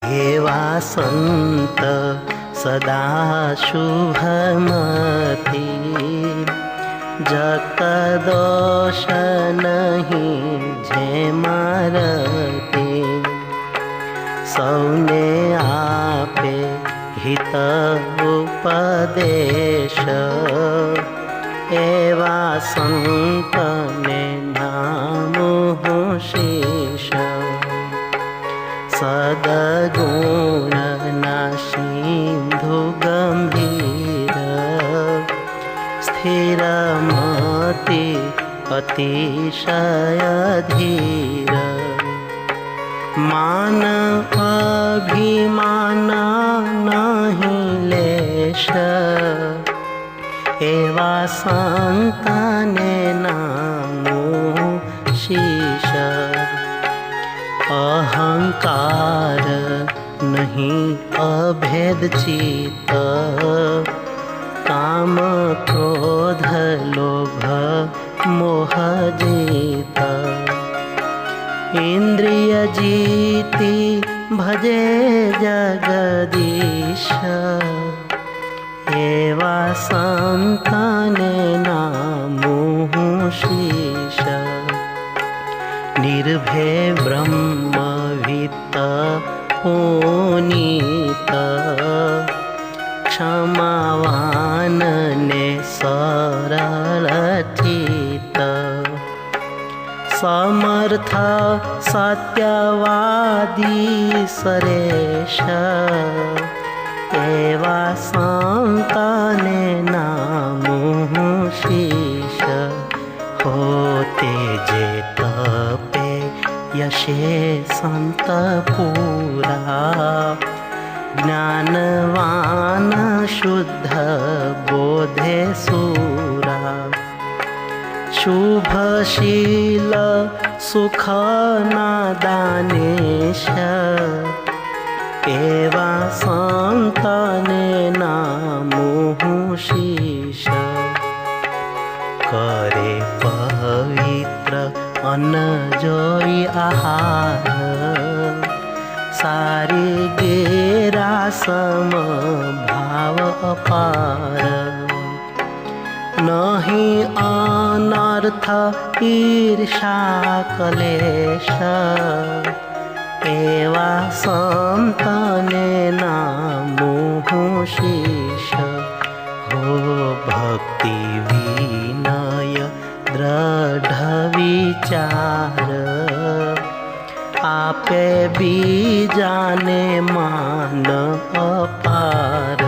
एवा संत सदा शुभमति, जगत दोष नहीं झेमरती। सौने आपे हित उपदेश, एवा संत ने नामो शीश। सद्गुण ना सिंधु गंभीर, स्थिर मति अतिशय धीर। मान अभिमान नहीं लेश, एवा संत ने नामो शीश। अहंकार नहीं अभेद चित्त, काम क्रोध लोभ मोह जीत। इंद्रिय जीति भजे जगदीश, एवा संत ने नामो शीश। निर्भय ब्रह्मवित्त पुनीत, क्षमावान ने सरल चित। समर्थ सत्यवादी सरेश, एवा संत ने नामो शीश। होते जे तपे यशे संत पूरा, ज्ञानवान शुद्ध बोधे सूरा। शुभशील सुख नादानेश, एवा संत ने नामो शीश। करे पवित्र अन्न जोई आहार, सारी गेरा सम भाव अपार। नहीं अनर्थ ईर्षा कलेश, एवा संत ने नामो शीश। हो भक्ति विनय दृढ़ विचार, आपे बीजाने मान अपार।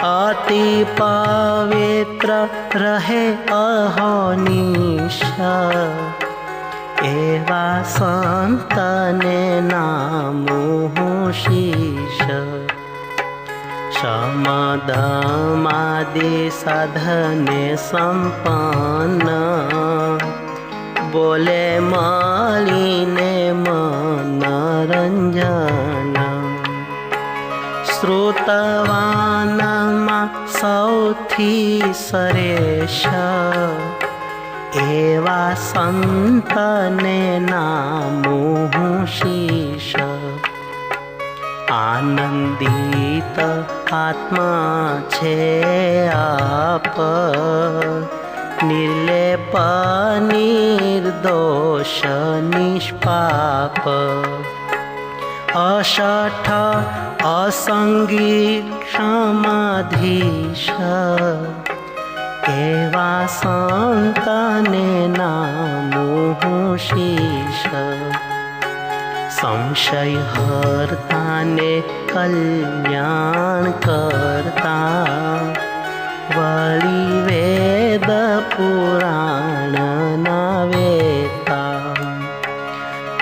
अति पवित्र रहे अहनिश, एवा संत ने नामो शीश। शमदमादि साधने संपन्न, बोले मालिने मनोरंजन। श्रुतवानमा सौथी सरेश, एवा संत ने नामो शीश। आनंदित आत्मा छे आप, निर्लेप निर्दोष निष्पाप। अशठ असंगी क्षमाधीश, एवा संत ने नामो शीश। संशय हरता ने कल्याण करता, वळी वेद पुराण नावेता।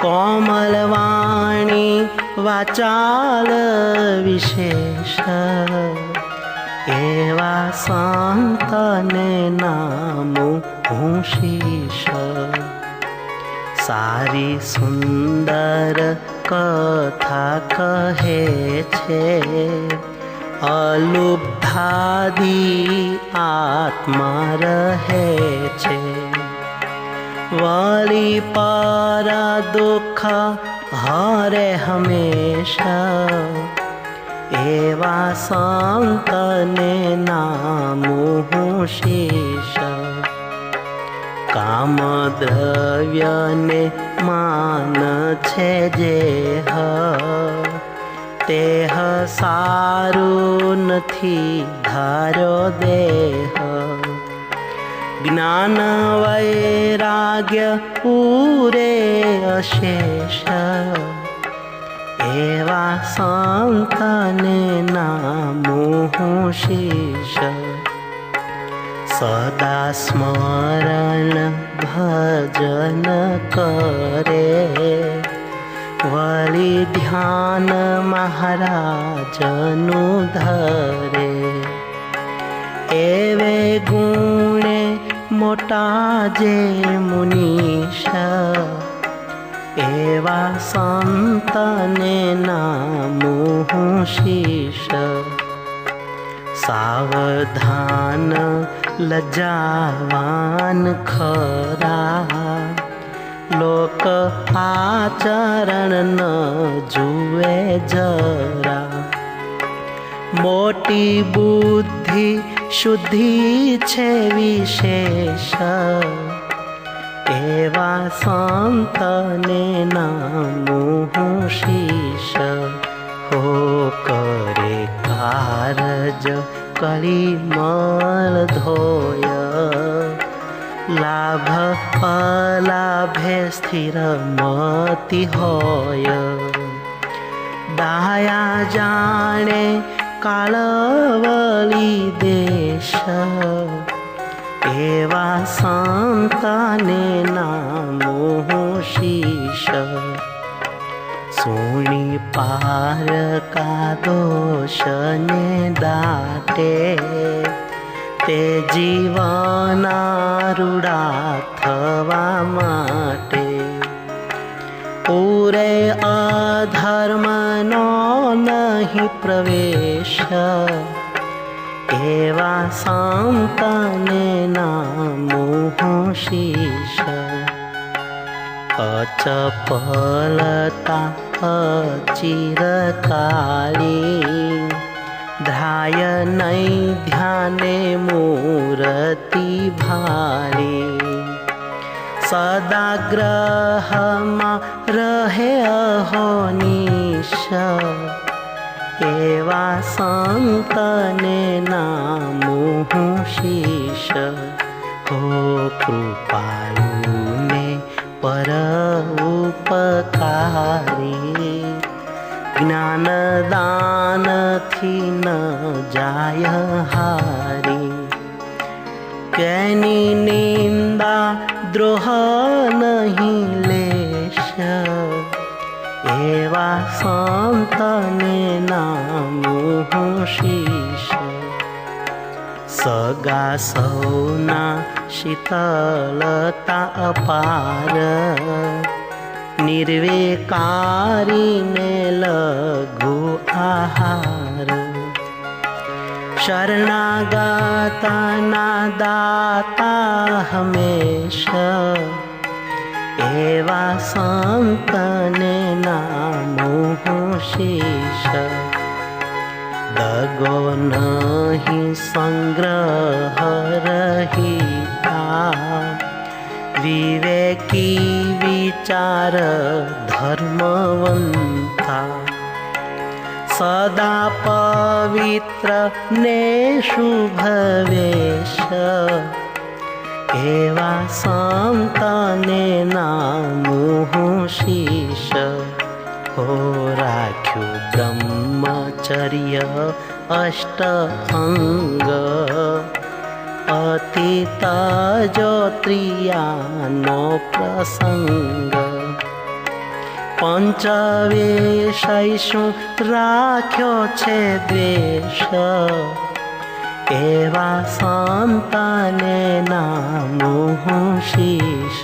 कोमलवाणी वाचाल विशेष, एवा संत ने नामो शीश। सारी सुंदर कथा कहे छे, अलुब्धादि आत्मा रहे छे। वली पर दुख હરે હંમેશા એવા સંતને નામું શીશ કામ દ્રવ્યને માન છે જે તેહ સારું નથી ધાર્યો દેહ જ્ઞાન વૈરાગ્ય પૂરે અશેષ એવા સંતને નામું શીશ સદા સ્મરણ ભજન કરે વળી ધ્યાન મહારાજનું ધરે એવે ગુણે મોટા જે મુનીશ એવા સંતને નામું શીશ સાવધાન લજાવાન ખરા લોક આચરણ ન જુએ જરા મોટી બુદ્ધિ શુદ્ધિ છે વિશેષ એવા સંતને નામું શીશ હો કરે કારજ કરી મળ ધોય લાભ અલાભે સ્થિર મતિ હોય દાયા જાણે કાળવલી દેશ એવા સંતને નામું શીશ સોણી પાર કા દોષને દાટે તે જીવનારૂડા થવા માટે પૂરે અધર્મનો નહીં પ્રવેશ એવા સંતને નામું શીશ અચપલતા અચિરકાળી ધ્રાય નહીં ધ્યાને મૂર્તિ ભારી સદા ગ્રહમાં રહે અહોનિશ એવા સંતને નામું શીશ હો કૃપાળુને પર ઉપકારી જ્ઞાનદાનથી ન જાય હારી કેની નિંદા દ્રોહ નહીં લેશ એવા સંતને નામું શીશ સગા સૌના શીતળતા અપાર નિર્વિકારીને લઘુ આહાર શરણાગતના દાતા હંમેશ એવા સંતને નામું શીશ દગો નહીં સંગ્રહ રહિતા વિવેકી વિચાર ધર્મવંતા સદા પવિત્ર ને શુભ વેશ એવા સંતને નામું શીશ હો રાખ્યું બ્રહ્મચર્ય અષ્ટ અંગ અતીત જ્યોત્રિયાનો પ્રસંગ પંચવેશૈશું રાખ્યો છે દ્વેષ એવા સંતને નામું શીશ